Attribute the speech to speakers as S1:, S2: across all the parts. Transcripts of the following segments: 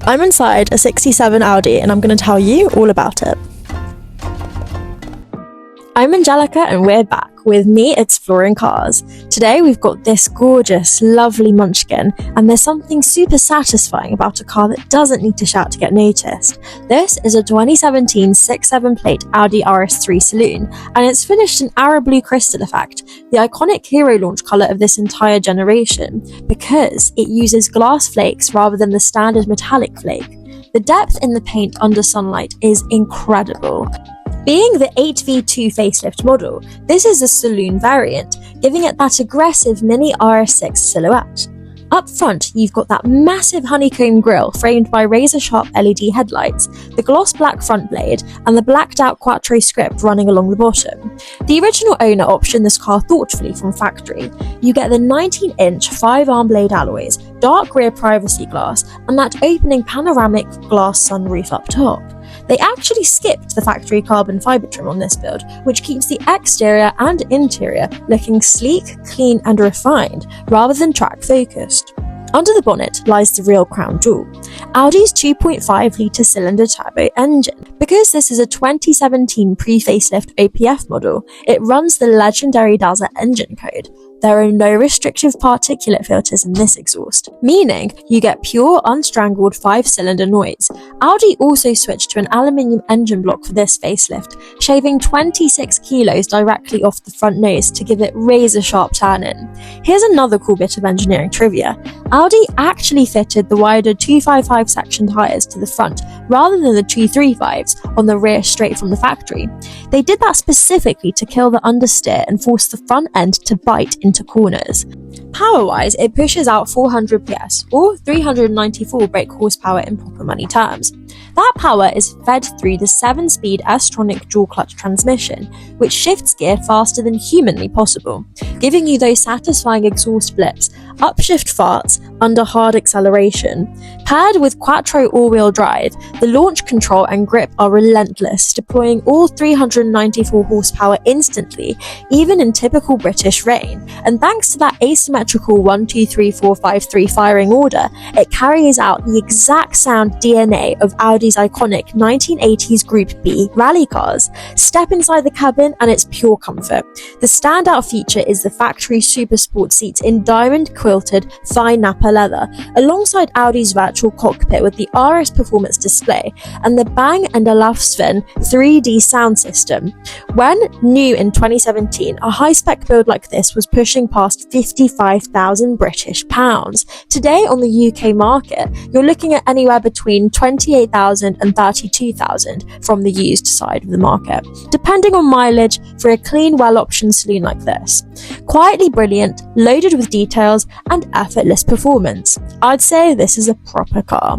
S1: I'm inside a 67 Audi and I'm going to tell you all about it. I'm Angelica and we're back with me exploring cars. Today we've got this gorgeous, lovely munchkin, and there's something super satisfying about a car that doesn't need to shout to get noticed. This is a 2017 6.7 plate Audi RS3 Saloon, and it's finished in Ara Blue Crystal Effect, the iconic hero launch colour of this entire generation, because it uses glass flakes rather than the standard metallic flake. The depth in the paint under sunlight is incredible. Being the 8v2 facelift model, this is a saloon variant, giving it that aggressive mini RS6 silhouette. Up front, you've got that massive honeycomb grille framed by razor-sharp LED headlights, the gloss black front blade, and the blacked-out Quattro script running along the bottom. The original owner optioned this car thoughtfully from factory. You get the 19-inch 5-arm blade alloys, dark rear privacy glass, and that opening panoramic glass sunroof up top. They actually skipped the factory carbon fibre trim on this build, which keeps the exterior and interior looking sleek, clean and refined, rather than track-focused. Under the bonnet lies the real crown jewel, Audi's 2.5-litre cylinder turbo engine. Because this is a 2017 pre-facelift OPF model, it runs the legendary Dazzler engine code. There are no restrictive particulate filters in this exhaust, meaning you get pure, unstrangled 5-cylinder noise. Audi also switched to an aluminium engine block for this facelift, shaving 26 kilos directly off the front nose to give it razor-sharp turn-in. Here's another cool bit of engineering trivia. Audi actually fitted the wider 255 section tyres to the front rather than the 235s on the rear straight from the factory. They did that specifically to kill the understeer and force the front end to bite into corners. Power-wise, it pushes out 400 PS, or 394 brake horsepower in proper money terms. That power is fed through the 7-speed S-tronic dual-clutch transmission, which shifts gear faster than humanly possible, giving you those satisfying exhaust blips, upshift farts under hard acceleration. Paired with Quattro all-wheel drive, the launch control and grip are relentless, deploying all 394 horsepower instantly, even in typical British rain. And thanks to that asymmetrical 1-2-3-4-5-3 firing order, it carries out the exact sound DNA of Audi's iconic 1980s Group B rally cars. Step inside the cabin and it's pure comfort. The standout feature is the factory super sport seats in diamond quilted Fine Nappa leather, alongside Audi's virtual cockpit with the RS performance display and the Bang & Olufsen 3D sound system. When new in 2017, a high-spec build like this was pushing past £55,000 British pounds. Today on the UK market, you're looking at anywhere between £28,000 and £32,000 from the used side of the market, depending on mileage for a clean, well-optioned saloon like this. Quietly brilliant, loaded with details and effortless performance. I'd say this is a proper car.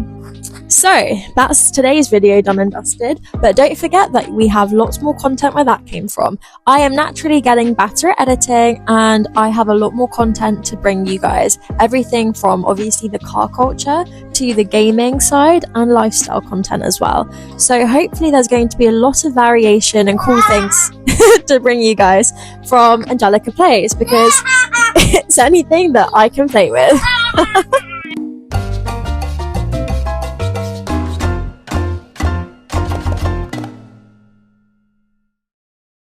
S1: So that's today's video done and dusted, but don't forget that we have lots more content where that came from. I am naturally getting better at editing and I have a lot more content to bring you guys. Everything from obviously the car culture to the gaming side and lifestyle content as well. So hopefully there's going to be a lot of variation and cool things to bring you guys from Angelica Plays, because it's anything that I can play with.